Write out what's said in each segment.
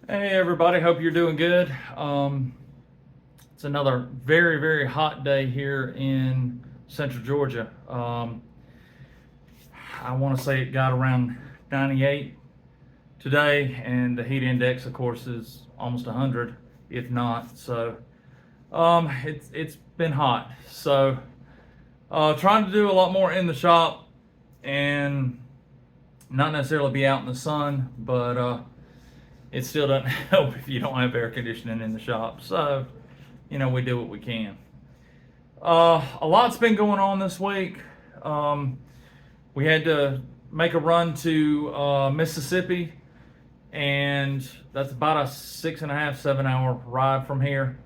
Hey everybody, hope you're doing good. It's another very, very hot day here in central Georgia. I want to say it got around 98 today, and the heat index, of course, is almost 100, if not. So it's been hot. So trying to do a lot more in the shop and not necessarily be out in the sun, but it still doesn't help if you don't have air conditioning in the shop. So, we do what we can. A lot's been going on this week. We had to make a run to Mississippi, and that's about a 6.5, 7 hour ride from here.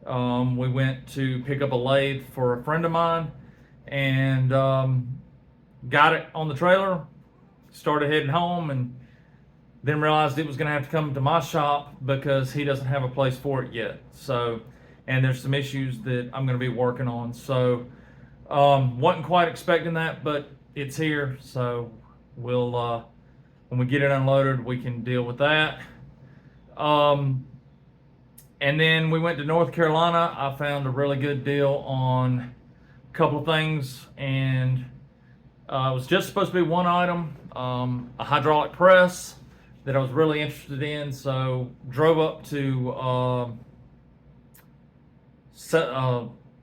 We went to pick up a lathe for a friend of mine and got it on the trailer, started heading home, and then realized it was going to have to come to my shop because he doesn't have a place for it yet. So, and there's some issues that I'm going to be working on. So, wasn't quite expecting that, but it's here. So, we'll when we get it unloaded, we can deal with that. And then we went to North Carolina. I found a really good deal on a couple of things, and it was just supposed to be one item, a hydraulic press that I was really interested in. So drove up to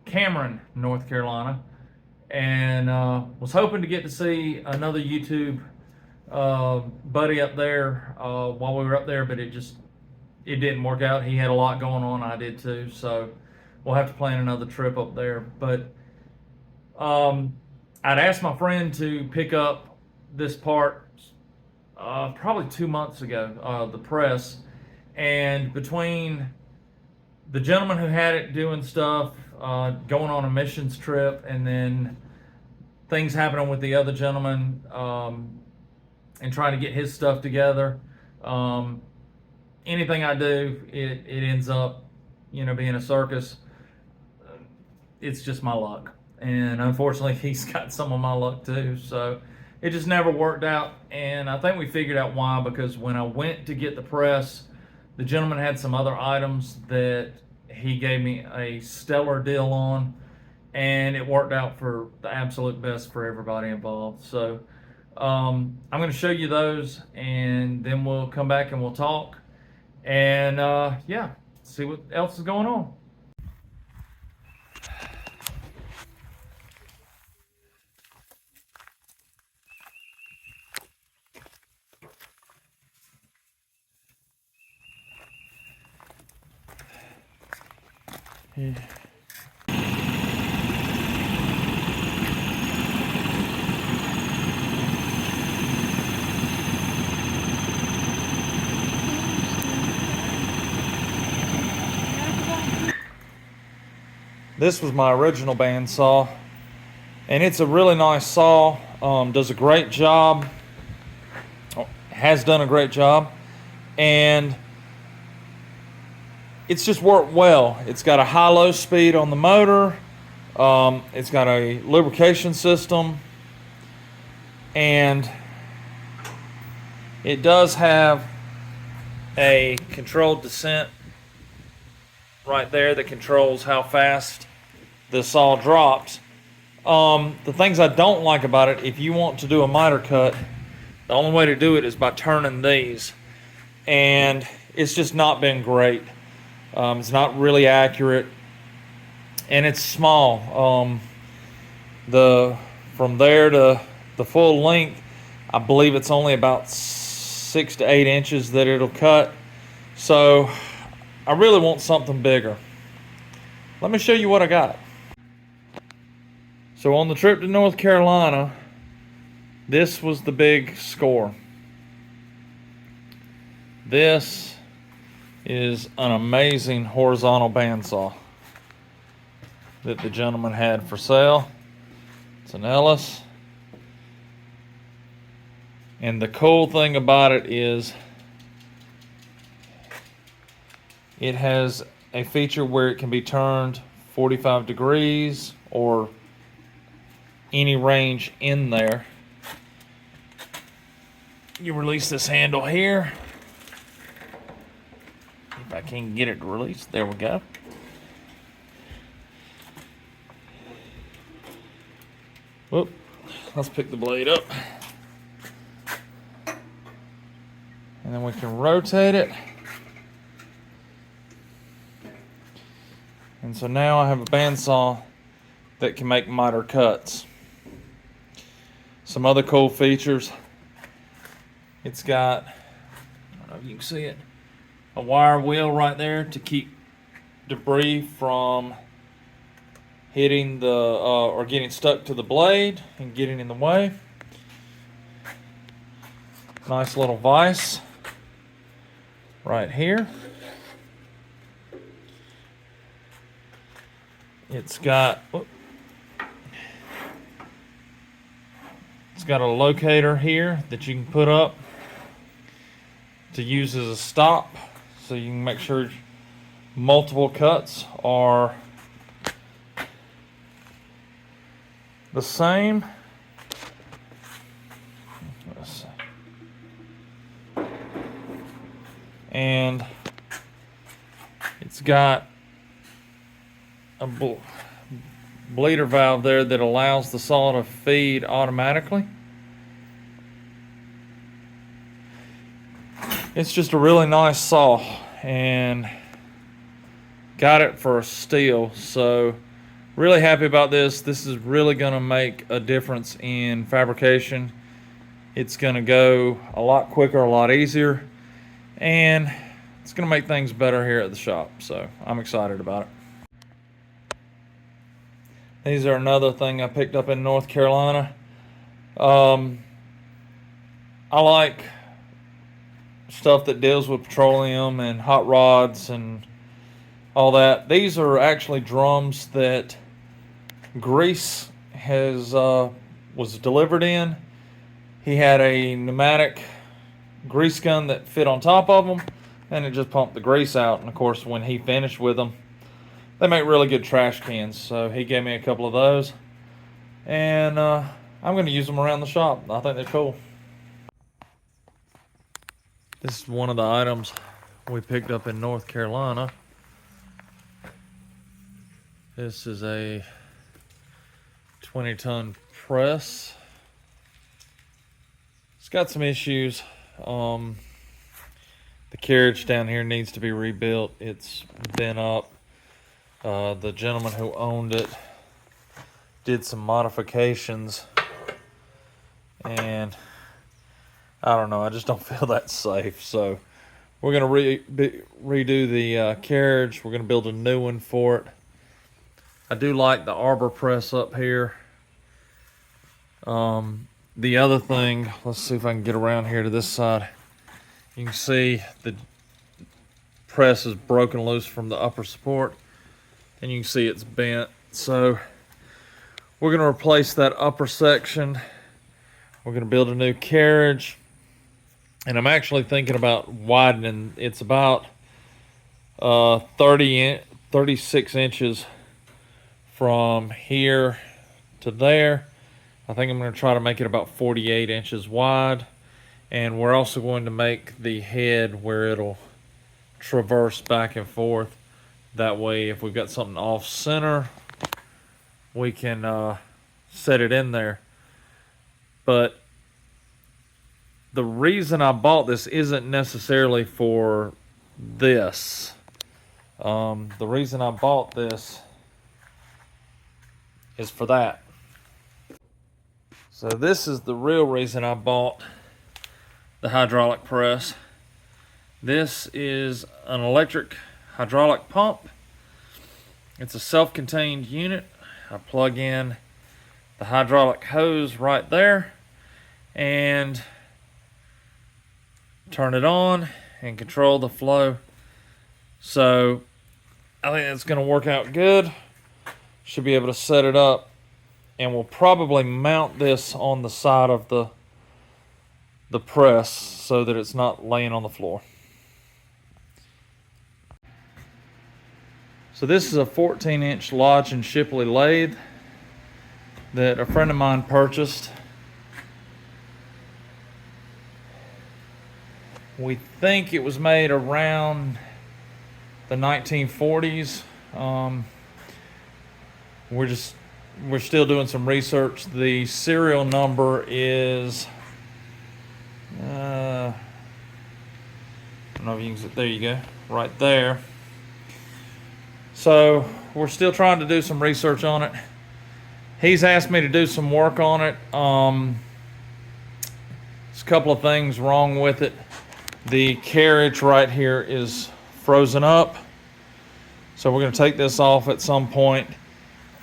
Cameron, North Carolina, and was hoping to get to see another YouTube buddy up there while we were up there, but it didn't work out. He had a lot going on. I did too. So we'll have to plan another trip up there. But I'd asked my friend to pick up this part probably 2 months ago, the press, and between the gentleman who had it doing stuff, going on a missions trip, and then things happening with the other gentleman, and trying to get his stuff together, anything I do, it ends up, being a circus. It's just my luck, and unfortunately, he's got some of my luck too. So it just never worked out, and I think we figured out why, because when I went to get the press, the gentleman had some other items that he gave me a stellar deal on, and it worked out for the absolute best for everybody involved. So I'm going to show you those, and then we'll come back and we'll talk, and yeah, see what else is going on. Yeah. This was my original bandsaw, and it's a really nice saw. Does a great job, has done a great job, and it's just worked well. It's got a high-low speed on the motor. It's got a lubrication system, and it does have a controlled descent right there that controls how fast the saw drops. The things I don't like about it, if you want to do a miter cut, the only way to do it is by turning these, and it's just not been great. It's not really accurate, and it's small. From there to the full length, I believe it's only about 6 to 8 inches that it'll cut. So I really want something bigger. Let me show you what I got. So on the trip to North Carolina, this was the big score. This is an amazing horizontal bandsaw that the gentleman had for sale. It's an Ellis. And the cool thing about it is it has a feature where it can be turned 45 degrees or any range in there. You release this handle here, If I can get it to release, there we go. Whoop, let's pick the blade up. And then we can rotate it. And so now I have a bandsaw that can make miter cuts. Some other cool features. It's got, I don't know if you can see it, a wire wheel right there to keep debris from hitting the or getting stuck to the blade and getting in the way. Nice little vise right here. It's got a locator here that you can put up to use as a stop, so you can make sure multiple cuts are the same. Let's see. And it's got a bleeder valve there that allows the saw to feed automatically. It's just a really nice saw, and got it for a steal, so really happy about this. This is really going to make a difference in fabrication. It's going to go a lot quicker, a lot easier, and it's going to make things better here at the shop, so I'm excited about it. These are another thing I picked up in North Carolina. I like stuff that deals with petroleum and hot rods and all that. These are actually drums that Grease was delivered in. He had a pneumatic grease gun that fit on top of them, and it just pumped the grease out. And of course, when he finished with them, they make really good trash cans, so he gave me a couple of those, and I'm going to use them around the shop. I think they're cool. This is one of the items we picked up in North Carolina. This is a 20-ton press. It's got some issues. The carriage down here needs to be rebuilt. It's been up. The gentleman who owned it did some modifications, and I don't know, I just don't feel that safe. So we're going to redo the carriage. We're going to build a new one for it. I do like the arbor press up here. The other thing, let's see if I can get around here to this side. You can see the press is broken loose from the upper support, and you can see it's bent. So we're going to replace that upper section. We're going to build a new carriage, and I'm actually thinking about widening. It's about 36 inches from here to there. I think I'm going to try to make it about 48 inches wide, and we're also going to make the head where it'll traverse back and forth. That way, if we've got something off center, we can set it in there. But the reason I bought this isn't necessarily for this. The reason I bought this is for that. So this is the real reason I bought the hydraulic press. This is an electric hydraulic pump. It's a self-contained unit. I plug in the hydraulic hose right there and turn it on and control the flow. So I think that's going to work out good. Should be able to set it up, and we'll probably mount this on the side of the press so that it's not laying on the floor. So this is a 14-inch Lodge and Shipley lathe that a friend of mine purchased. We think it was made around the 1940s. We're still doing some research. The serial number is I don't know if you can see, there you go, right there. So we're still trying to do some research on it. He's asked me to do some work on it. There's a couple of things wrong with it. The carriage right here is frozen up. So we're going to take this off at some point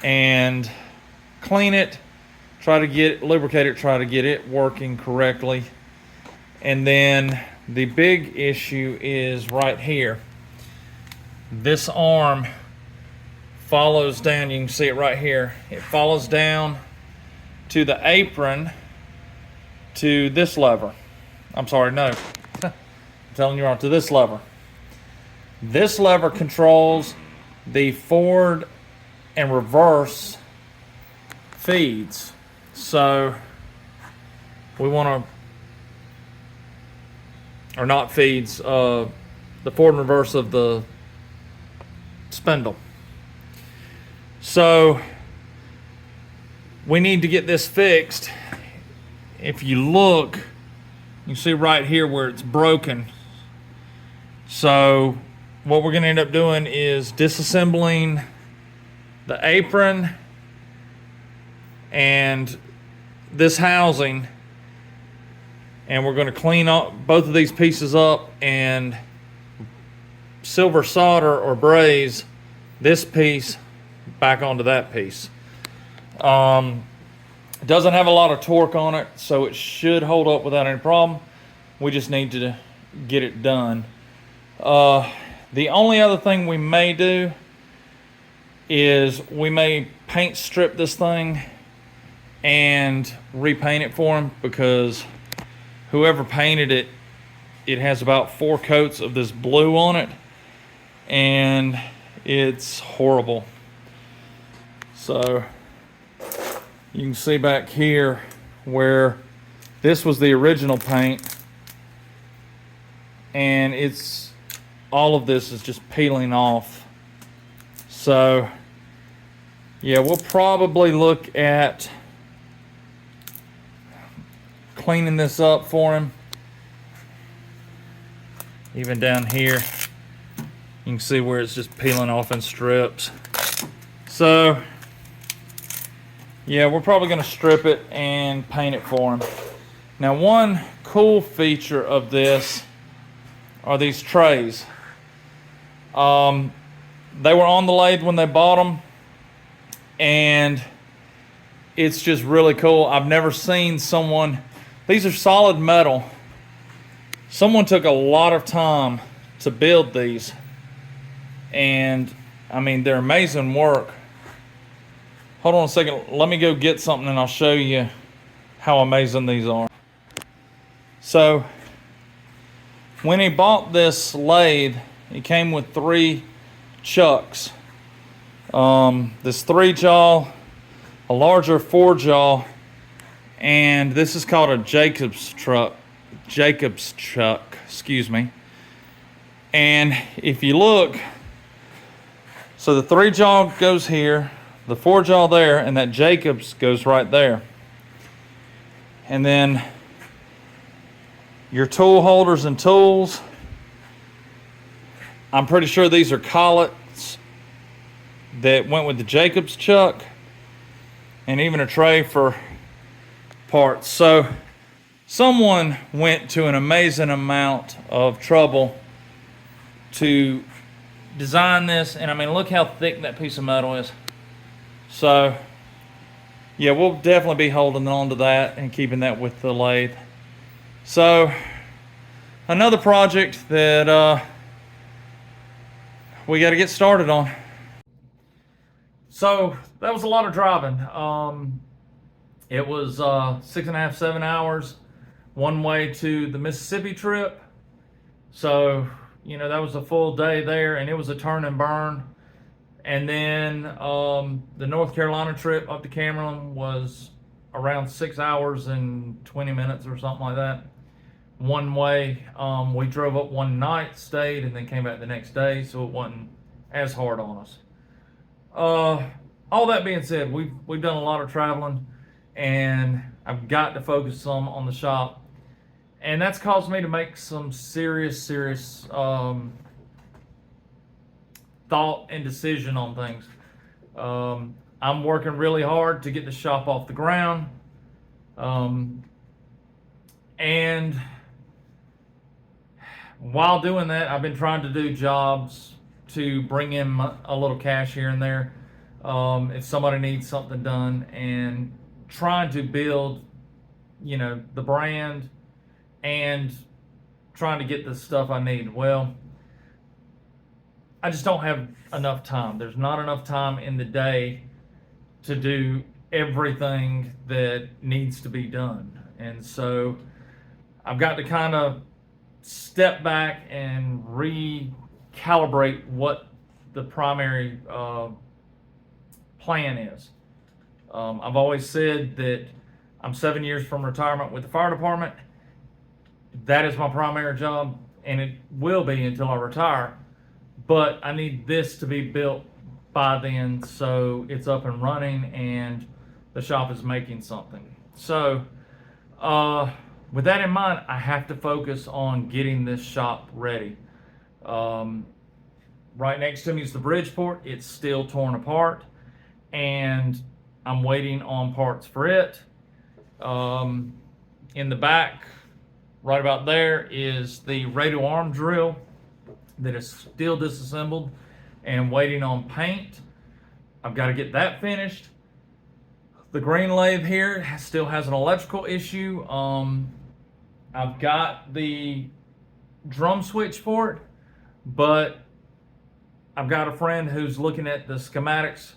and clean it, lubricate it, try to get it working correctly. And then the big issue is right here. This arm follows down, you can see it right here. It follows down to the apron to this lever. I'm sorry, no. I'm telling you wrong, to this lever. This lever controls the forward and reverse feeds. So we want to, or not feeds, the forward and reverse of the spindle. So we need to get this fixed. If you look, you see right here where it's broken. So what we're going to end up doing is disassembling the apron and this housing, and we're going to clean up both of these pieces up and silver solder or braze this piece back onto that piece. It doesn't have a lot of torque on it, so it should hold up without any problem. We just need to get it done. The only other thing we may do is we may paint strip this thing and repaint it for him, because whoever painted it, it has about 4 coats of this blue on it, and it's horrible. So you can see back here where this was the original paint, and all of this is just peeling off. So yeah, we'll probably look at cleaning this up for him. Even down here, you can see where it's just peeling off in strips. So yeah, we're probably going to strip it and paint it for him. Now, one cool feature of this are these trays. They were on the lathe when they bought them, and it's just really cool. I've never seen someone, these are solid metal. Someone took a lot of time to build these, and I mean, they're amazing work. Hold on a second, let me go get something and I'll show you how amazing these are. So when he bought this lathe, it came with 3 chucks. This 3-jaw, a larger 4-jaw, and this is called a Jacob's chuck, excuse me. And if you look, so the 3-jaw goes here, the 4-jaw there, and that Jacob's goes right there. And then your tool holders and tools, I'm pretty sure these are collets that went with the Jacob's chuck, and even a tray for parts. So someone went to an amazing amount of trouble to design this, and I mean, look how thick that piece of metal is. So yeah, we'll definitely be holding on to that and keeping that with the lathe. So another project that we got to get started on. So that was a lot of driving. It was 6.5, 7 hours one way to the Mississippi trip. So, you know, that was a full day there, and it was a turn and burn. And then the North Carolina trip up to Cameron was around 6 hours and 20 minutes or something like that. one way. We drove up one night, stayed, and then came back the next day, so it wasn't as hard on us. All that being said, we've done a lot of traveling, and I've got to focus some on the shop, and that's caused me to make some serious thought and decision on things. I'm working really hard to get the shop off the ground, and while doing that, I've been trying to do jobs to bring in a little cash here and there, if somebody needs something done, and trying to build, the brand and trying to get the stuff I need. Well, I just don't have enough time. There's not enough time in the day to do everything that needs to be done. And so I've got to kind of step back and recalibrate what the primary plan is. I've always said that I'm 7 years from retirement with the fire department. That is my primary job, and it will be until I retire. But I need this to be built by then, so it's up and running and the shop is making something. So with that in mind, I have to focus on getting this shop ready. Right next to me is the Bridgeport. It's still torn apart, and I'm waiting on parts for it. In the back, right about there, is the radial arm drill that is still disassembled and waiting on paint. I've got to get that finished. The green lathe here still has an electrical issue. I've got the drum switch for it, but I've got a friend who's looking at the schematics,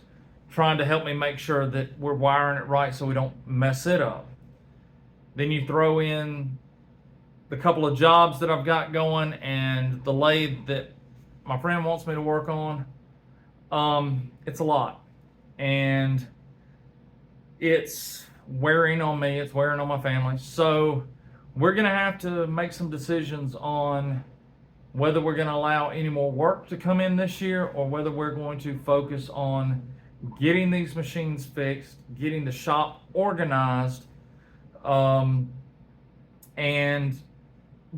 trying to help me make sure that we're wiring it right so we don't mess it up. Then you throw in the couple of jobs that I've got going and the lathe that my friend wants me to work on. It's a lot, and it's wearing on me, it's wearing on my family. So we're gonna have to make some decisions on whether we're gonna allow any more work to come in this year, or whether we're going to focus on getting these machines fixed, getting the shop organized, and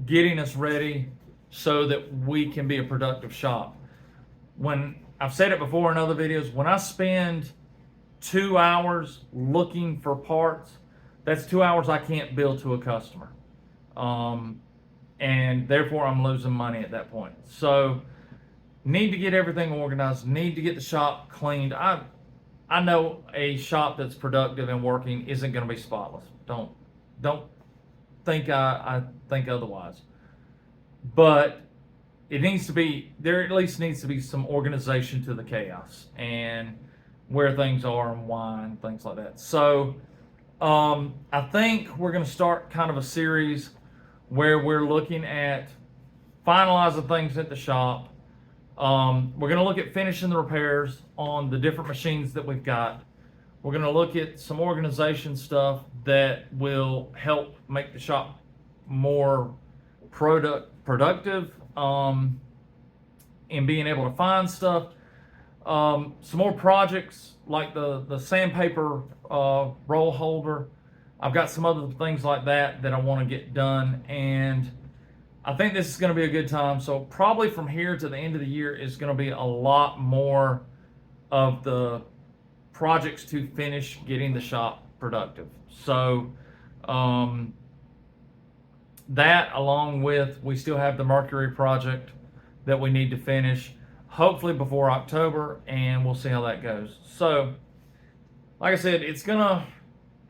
getting us ready so that we can be a productive shop. When I've said it before in other videos, when I spend 2 hours looking for parts, that's 2 hours I can't bill to a customer. And therefore I'm losing money at that point. So need to get everything organized, need to get the shop cleaned. I know a shop that's productive and working isn't going to be spotless. Don't think I think otherwise. But it needs to be, there at least needs to be some organization to the chaos and where things are and why and things like that. So I think we're going to start kind of a series where we're looking at finalizing things at the shop. We're going to look at finishing the repairs on the different machines that we've got. We're going to look at some organization stuff that will help make the shop more productive in being able to find stuff. Some more projects like the sandpaper roll holder. I've got some other things like that I want to get done, and I think this is going to be a good time. So probably from here to the end of the year is going to be a lot more of the projects to finish getting the shop productive. So that, along with, we still have the Mercury project that we need to finish, hopefully before October, and we'll see how that goes. So like I said, it's gonna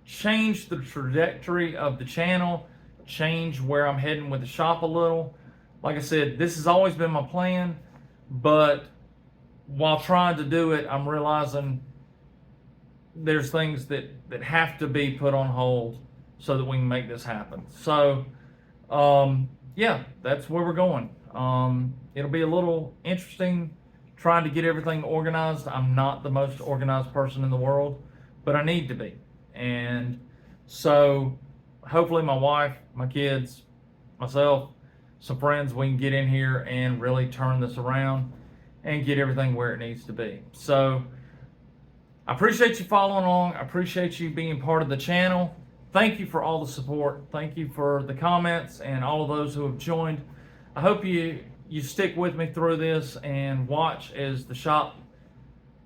change the trajectory of the channel, change where I'm heading with the shop a little. Like I said, this has always been my plan, but while trying to do it, I'm realizing there's things that have to be put on hold so that we can make this happen. So yeah, that's where we're going. It'll be a little interesting trying to get everything organized. I'm not the most organized person in the world, but I need to be. And so hopefully my wife, my kids, myself, some friends, we can get in here and really turn this around and get everything where it needs to be. So I appreciate you following along. I appreciate you being part of the channel. Thank you for all the support. Thank you for the comments and all of those who have joined. I hope you stick with me through this and watch as the shop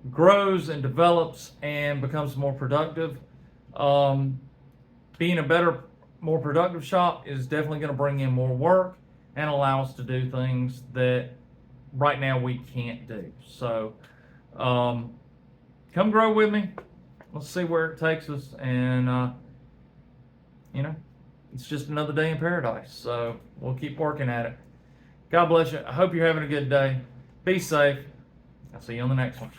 grows and develops and becomes more productive. Being a better, more productive shop is definitely going to bring in more work and allow us to do things that right now we can't do. So come grow with me. Let's see where it takes us. And you know, it's just another day in paradise. So we'll keep working at it. God bless you. I hope you're having a good day. Be safe. I'll see you on the next one.